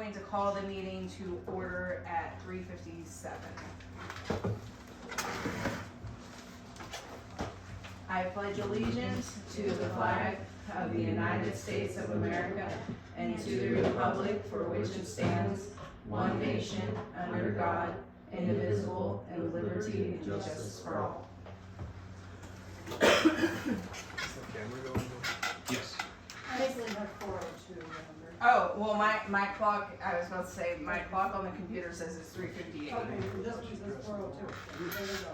going to call the meeting to order at 3:57. I pledge allegiance to the flag of the United States of America and to the republic for which it stands, one nation, under God, indivisible, and with liberty and justice for all. Is the camera going? Yes. I actually have 402, remember? Oh, well, my clock, I was about to say, my clock on the computer says it's 3:58. Okay, this one says 402. There you go.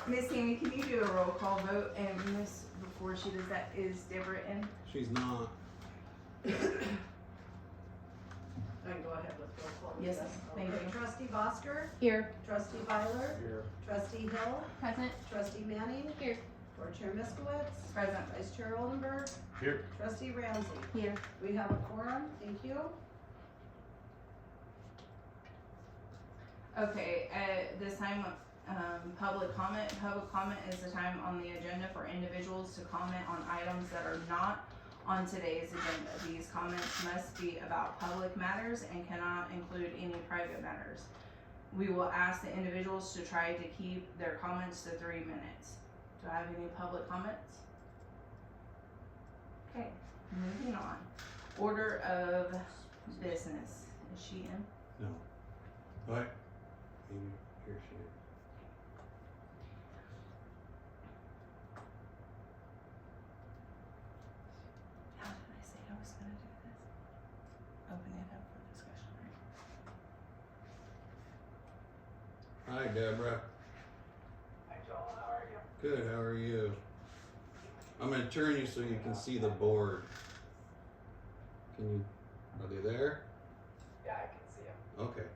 Miss Tammy, can you do a roll call vote? And Miss, before she does that, is Deborah in? She's not. I can go ahead with roll call. Yes, thank Okay, you. Trustee Bosker, Here. Trustee Byler, Here. Trustee Hill, Present. Trustee Manning, Here. Board Chair Miskowitz, Present. Vice Chair Oldenburg, Here. Trustee Ramsey. Here. We have a quorum, thank you. Okay, at this time, public comment. Public comment is the time on the agenda for individuals to comment on items that are not on today's agenda. These comments must be about public matters and cannot include any private matters. We will ask the individuals to try to keep their comments to 3 minutes. Do I have any public comments? Okay, moving on. Order of business. Is she in? No. What? Maybe here she is. How did I say I was gonna do this? Open it up for discussion, right? Hi, Deborah. Hi Joel, how are you? Good, how are you? I'm gonna turn you so you can see the board. Are they there? Yeah, I can see you. Okay.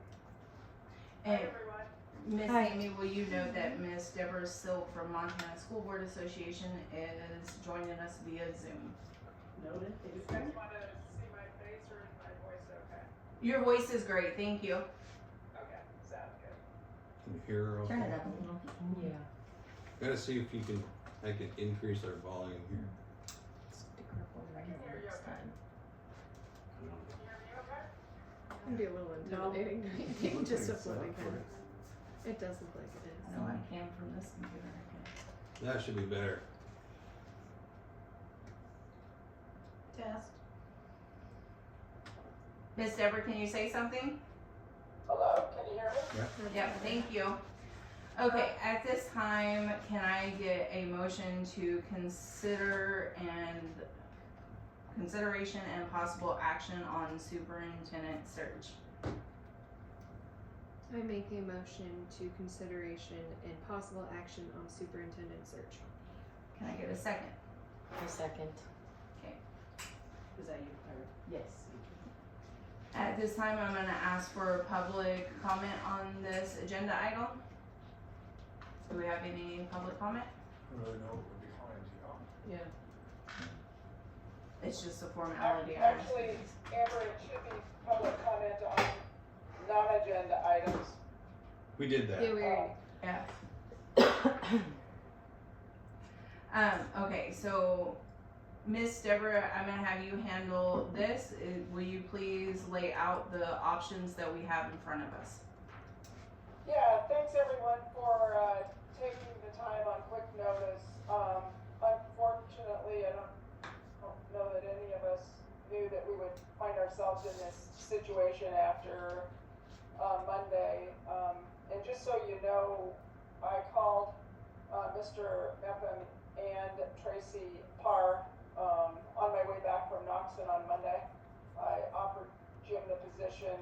Hi And everyone. Miss Hi. Amy, will you note that Miss Deborah Silk from Montana School Board Association is joining us via Zoom. Noted, You thank guys you. want to see my face or is my voice okay? Your voice is great, thank you. Okay, sounds good. Can you hear her okay? Turn it up a little. Yeah. Gotta see if I can increase our volume here. Stick her phone right here next time. Can you hear me okay? Can be a little intimidating. Just a floating head. It does look like it is. No, I can from this computer. I can. That should be better. Test. Miss Deborah, can you say something? Hello, can you hear me? Yep, thank you. Okay, at this time, can I get a motion to consideration and possible action on superintendent search? I make a motion to consideration and possible action on superintendent search. Can I get a second? A second. Is that you? Yes. At this time, I'm gonna ask for public comment on this agenda item. Do we have any public comment? I don't really know what we're behind, you know? Yeah. It's just a formality. Actually, Amber, it should be public comment on non-agenda items. We did that. Yeah, we already. Yeah. Okay, so Miss Deborah, I'm gonna have you handle this. Will you please lay out the options that we have in front of us? Yeah, thanks everyone for taking the time on quick notice. Unfortunately, I don't know that any of us knew that we would find ourselves in this situation after Monday. And just so you know, I called Mr. Meppen and Tracy Parr on my way back from Knoxon on Monday. I offered Jim the position.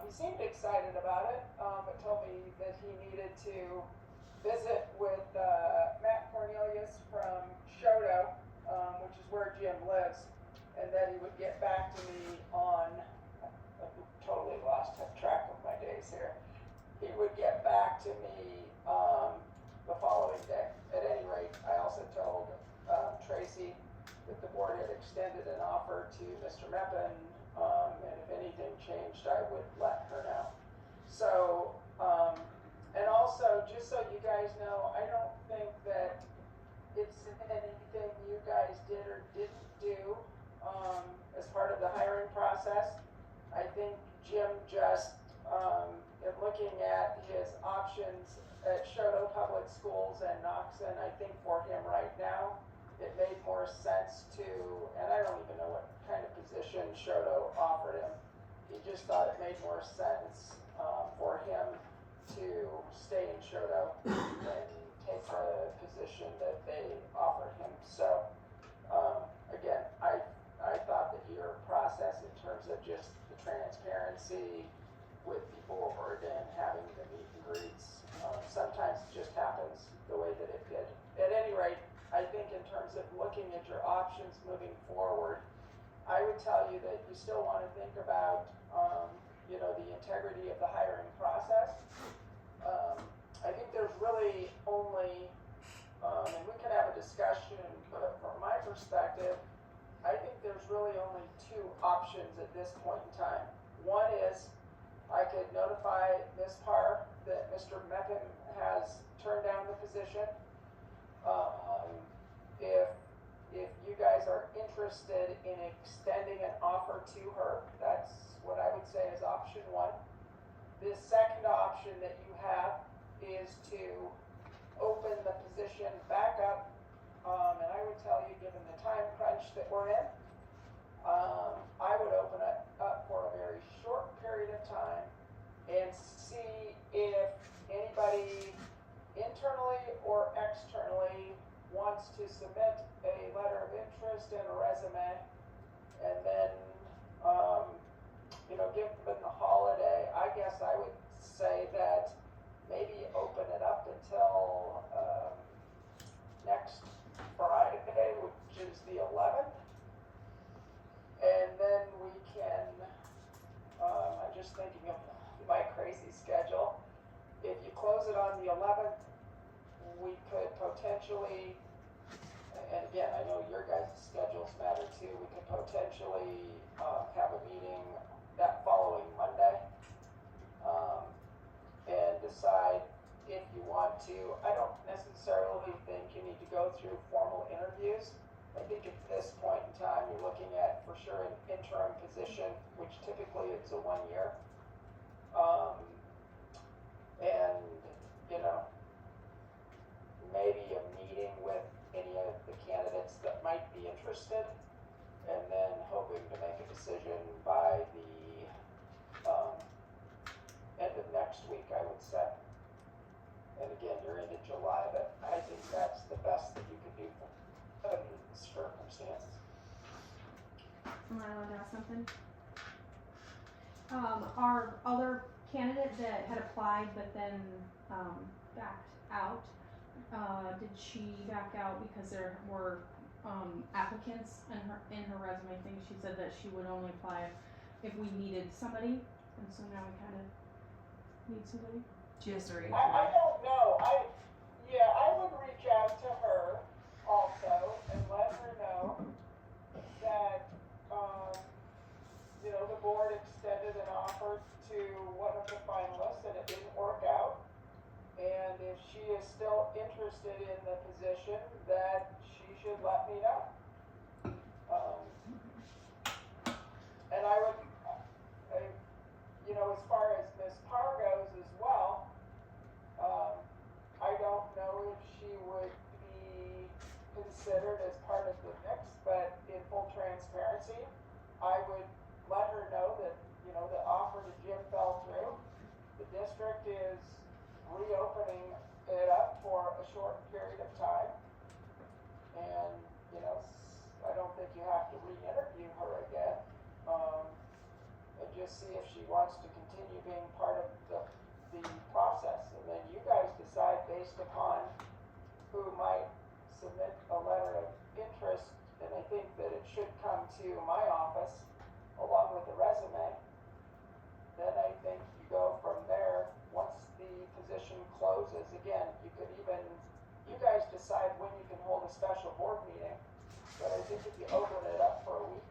He seemed excited about it, but told me that he needed to visit with Matt Cornelius from Shoto, which is where Jim lives, and that he would get back to me on, I totally lost track of my days here. He would get back to me the following day. At any rate, I also told Tracy that the board had extended an offer to Mr. Meppen, and if anything changed, I would let her know. So, and also, just so you guys know, I don't think that it's anything you guys did or didn't do as part of the hiring process. I think Jim just, in looking at his options at Shoto Public Schools and Knoxon, I think for him right now, it made more sense to, and I don't even know what kind of position Shoto offered him. He just thought it made more sense, for him to stay in Shoto and take the position that they offered him. So, again, I thought that your process in terms of just the transparency with people and having the meet and greets, sometimes it just happens the way that it did. At any rate, I think in terms of looking at your options moving forward, I would tell you that you still want to think about, you know, the integrity of the hiring process. I think there's really only, and we can have a discussion, but from my perspective, I think there's really only two options at this point in time. One is I could notify Ms. Parr that Mr. Meckham has turned down the position. If you guys are interested in extending an offer to her, that's what I would say is option one. The second option that you have is to open the position back up, and I would tell you, given the time crunch that we're in, I would open it up for a very short period of time and see if anybody internally or externally wants to submit a letter of interest and a resume, and then, you know, given the holiday, I guess I would say that maybe open it up until next Friday, which is the 11th, and then we can, I'm just thinking of my crazy schedule. If you close it on the 11th, we could potentially, and again, I know your guys' schedules matter too, we could potentially have a meeting that following Monday, and decide if you want to. I don't necessarily think you need to go through formal interviews. I think at this point in time, you're looking at for sure an interim position, which typically is a 1 year. And, you know, maybe a meeting with any of the candidates that might be interested, and then hoping to make a decision by the end of next week, I would say. And again, you're into July, but I think that's the best that you could do under the circumstances. Am I allowed to ask something? Our other candidate that had applied but then backed out, did she back out because there were applicants in her resume thing? She said that she would only apply if we needed somebody, and so now we kind of need somebody. She has to read. I don't know. I would reach out to her also and let her know that, you know, the board extended an offer to one of the finalists and it didn't work out. And if she is still interested in the position, that she should let me know. And I would, you know, as far as Ms. Parr goes as well, I don't know if she would be considered as part of the mix, but in full transparency, I would let her know that, you know, the offer to Jim fell through. The district is reopening it up for a short period of time. And, you know, I don't think you have to re-interview her again. And just see if she wants to continue being part of the process. And then you guys decide based upon who might submit a letter of interest. And I think that it should come to my office along with the resume. Then I think you go from there. Once the position closes, again, you could even, you guys decide when you can hold a special board meeting. But I think if you open it up for a week,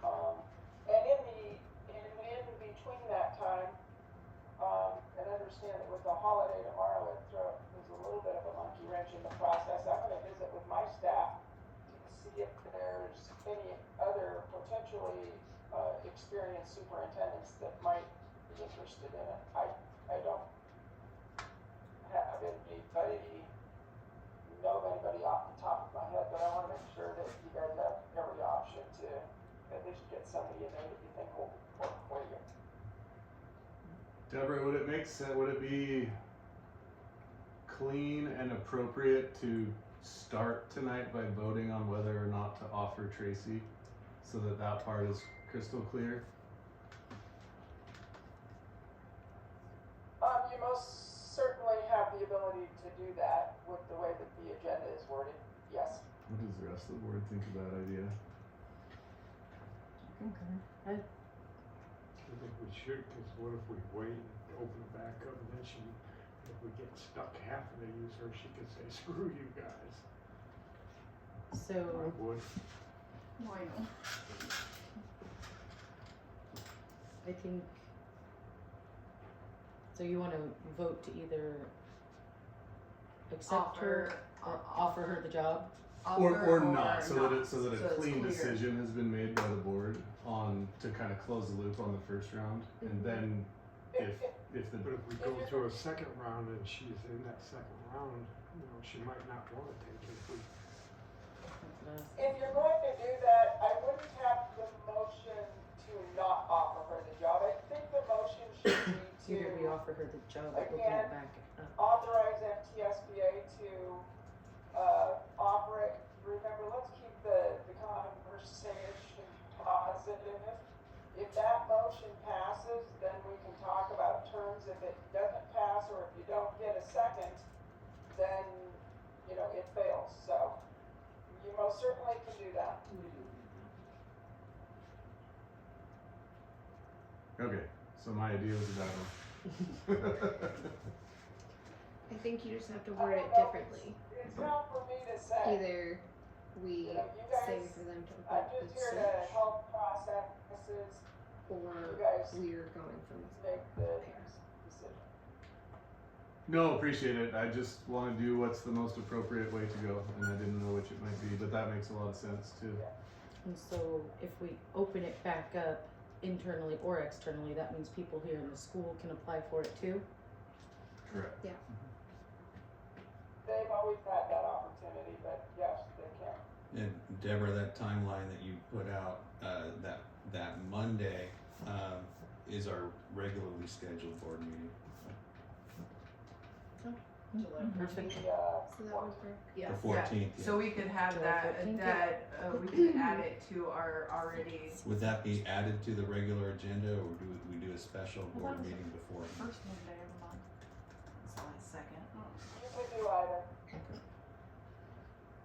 and in between that time, and understand that with the holiday tomorrow, there's a little bit of a monkey wrench in the process. I'm going to visit with my staff to see if there's any other potentially experienced superintendents that might be interested in it. I don't have anybody, know of anybody off the top of my head, but I wanna make sure that you guys have every option to at least get somebody in there that you think will work for you. Deborah, would it make sense, would it be clean and appropriate to start tonight by voting on whether or not to offer Tracy, so that that part is crystal clear? You most certainly have the ability to do that with the way that the agenda is worded, yes. What does the rest of the board think of that idea? Okay. I think we should, cause what if we wait and open it back up and then if we get stuck having to use her, she could say, screw you guys. So, I would. Why no? I think, so you wanna vote to either accept her or offer her the job? Or not, so that it's a clean clear. decision has been made by the board on, to kind of close the loop on the first round, and then if the, But if we go to a second round and she's in that second round, she might not wanna take it if we. If you're going to do that, I wouldn't have the motion to not offer her the job. I think the motion should be Either we to offer her the job or open Again, it back up. authorize MTSBA to, offer it. Remember, let's keep the conversation positive. If that motion passes, then we can talk about terms. If it doesn't pass, or if you don't get a second, then, it fails. So, you most certainly can do that. okay, so my idea was a bad one. I think you just have to I word don't it know, differently. It's not for me to say. Either we You say guys, for them to I'm vote just the here to search, help processes. or You guys we're going from make the there. decision. No, appreciate it, I just wanna do what's the most appropriate way to go, and I didn't know which it might be, but that makes a lot of sense too. And so if we open it back up internally or externally, that means people here in the school can apply for it too? Correct. They've always had that opportunity, but yes, they can. And Deborah, that timeline that you put out, that Monday, is our regularly scheduled board meeting. Perfect. The, So that would work. Yeah. The 14th, yeah. So we could have July that, 14th, we can add it to our already Would that be added to the regular agenda, or do we do a special Well, board that was meeting before? first Monday of the month. It's the last second. You could do either.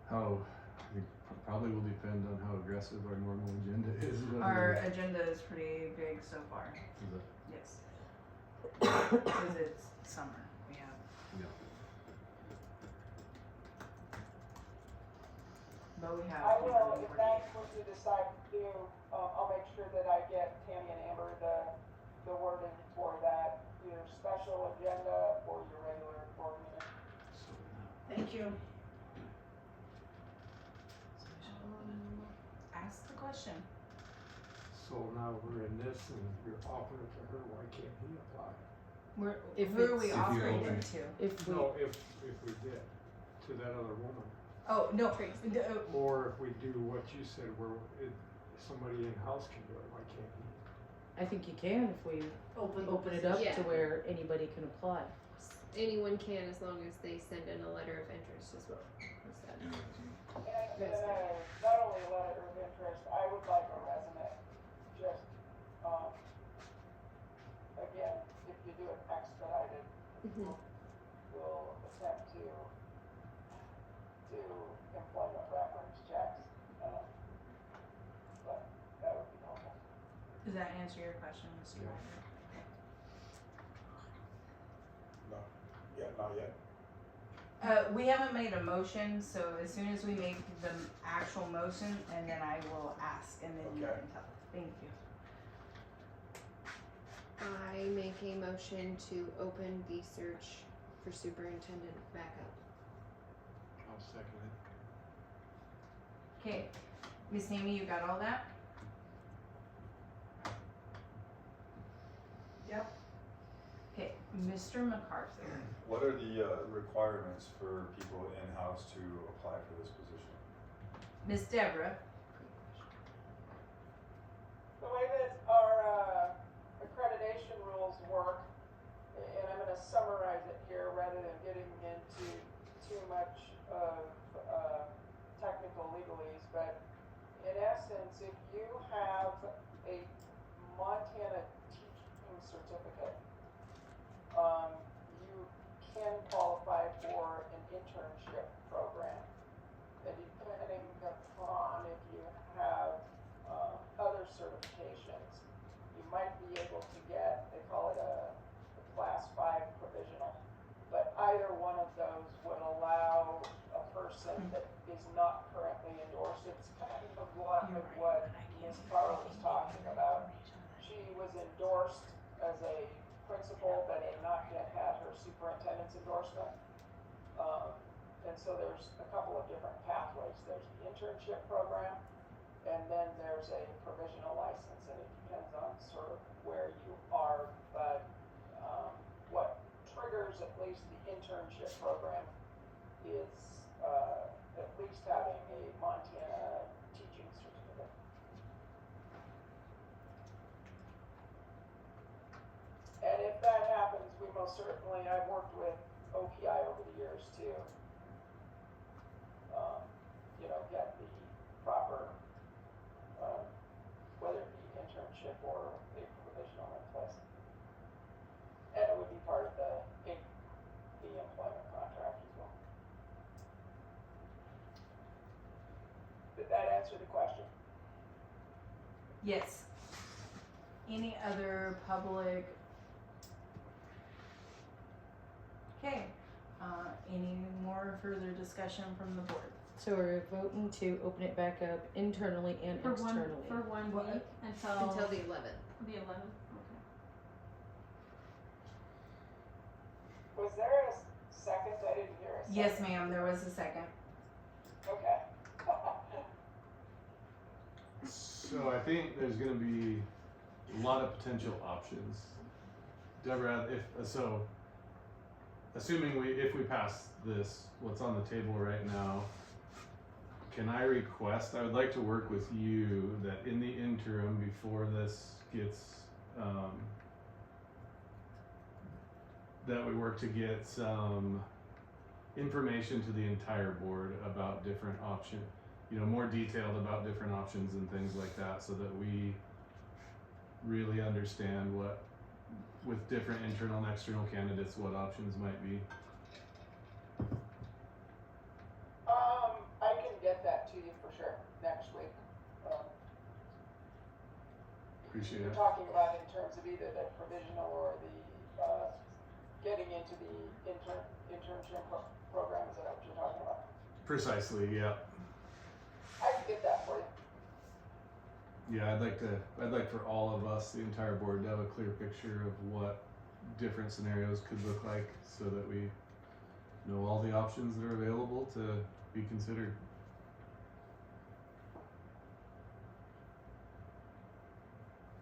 How, it probably will depend on how aggressive our normal agenda is, whether. Our agenda is pretty big so far, Is it- yes. Cause it's summer, we have. yeah. But we have. I will, usually if 48. that's what you decide to do, I'll make sure that I get Tammy and Amber the wording for that, either special agenda or your regular board meeting. Thank you. Ask the question. So now we're in this and you're offering it to her, why can't he apply? If Who are we it's- If you offering open it it. to? If we, No, if we did, to that other woman. Oh, no, Or if we do what you said, where somebody in-house can do it, why can't he? I think you can if we open it up Yeah. to where anybody can apply. Anyone can, as long as they send in a letter of interest as well. Is that- And, Yes, not only a letter of interest, I would like a resume, just, again, if you do it expedited, Mhm. we'll attempt to do employment reference checks, but that would be helpful. Does that answer your question, Mr. Ryder? Not yet. We haven't made a motion, so as soon as we make the actual motion, and then I will ask, and then you Okay. can tell. Thank you. I make a motion to open the search for superintendent backup. I'll second it. Okay, Miss Amy, you got all that? Mr. MacArthur. What are the requirements for people in-house to apply for this position? Miss Deborah. The way that our accreditation rules work, and I'm gonna summarize it here rather than getting into too much of technical legalese, but in essence, if you have a Montana teaching certificate, you can qualify for an internship program. And depending upon if you have other certifications, you might be able to get, they call it a class 5 provisional. But either one of those would allow a person that is not currently endorsed. It's kind of what Ms. Carl was talking about. She was endorsed as a principal, but had not yet had her superintendent's endorsement. And so there's a couple of different pathways. There's the internship program, and then there's a provisional license, and it depends on sort of where you are, but what triggers at least the internship program is at least having a Montana teaching certificate. And if that happens, we most certainly, I've worked with OPI over the years to, get the proper, whether it be internship or a provisional in place. And it would be part of the employment contract as well. Did that answer the question? Yes. Any other public? Okay, any more further discussion from the board? So we're voting to open it back up internally and For externally. one What? week until Until the 11th. the 11th, okay. Was there a second? I didn't hear a second. Yes, ma'am, there was a second. Okay. So I think there's gonna be a lot of potential options. Deborah, assuming if we pass this, what's on the table right now, can I request, I would like to work with you that in the interim before this gets, that we work to get some information to the entire board about different options, more detailed about different options and things like that, so that we really understand what, with different internal and external candidates, what options might be. I can get that to you for sure next week. Appreciate You're it. talking about in terms of either the provisional or the, getting into the internship program, is that what you're talking about? Precisely, yeah. I can get that for you. Yeah, I'd like for all of us, the entire board, to have a clear picture of what different scenarios could look like, so that we know all the options that are available to be considered.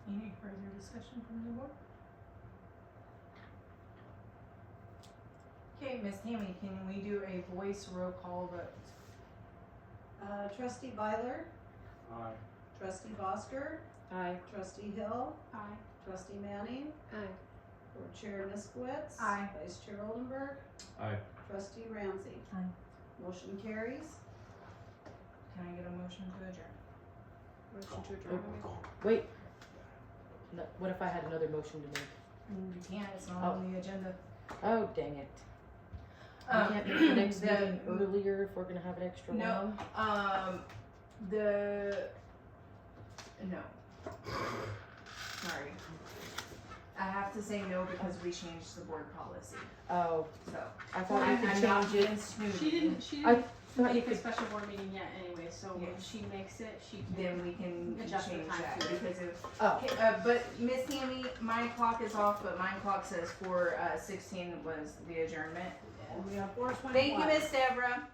Any further discussion from the board? Okay, Miss Tammy, can we do a voice roll call vote? Trustee Byler, Aye. trustee Bosker, Aye. trustee Hill, Aye. trustee Manning, Aye. board chair Niskowitz. Aye. Vice chair Oldenburg, Aye. trustee Ramsey. Aye. Motion carries. Can I get a motion to adjourn? Motion to adjourn. Wait. No, what if I had another motion to make? You can't, it's not on the agenda. Oh, dang it. We Um, can't make the next the- meeting earlier if we're gonna have an extra No. one? No. Sorry. I have to say no because we changed the board policy, Oh, so. I thought you could I'm not change it. being snooty. She I didn't thought you make a could, special board meeting yet anyway, so when Yes. she makes it, she can. Then we can Adjust the change time that period. because of, oh, okay, but Miss Tammy, my clock is off, but my clock says 4:16 was the adjournment. And we have 4:21. Thank you, Miss Deborah.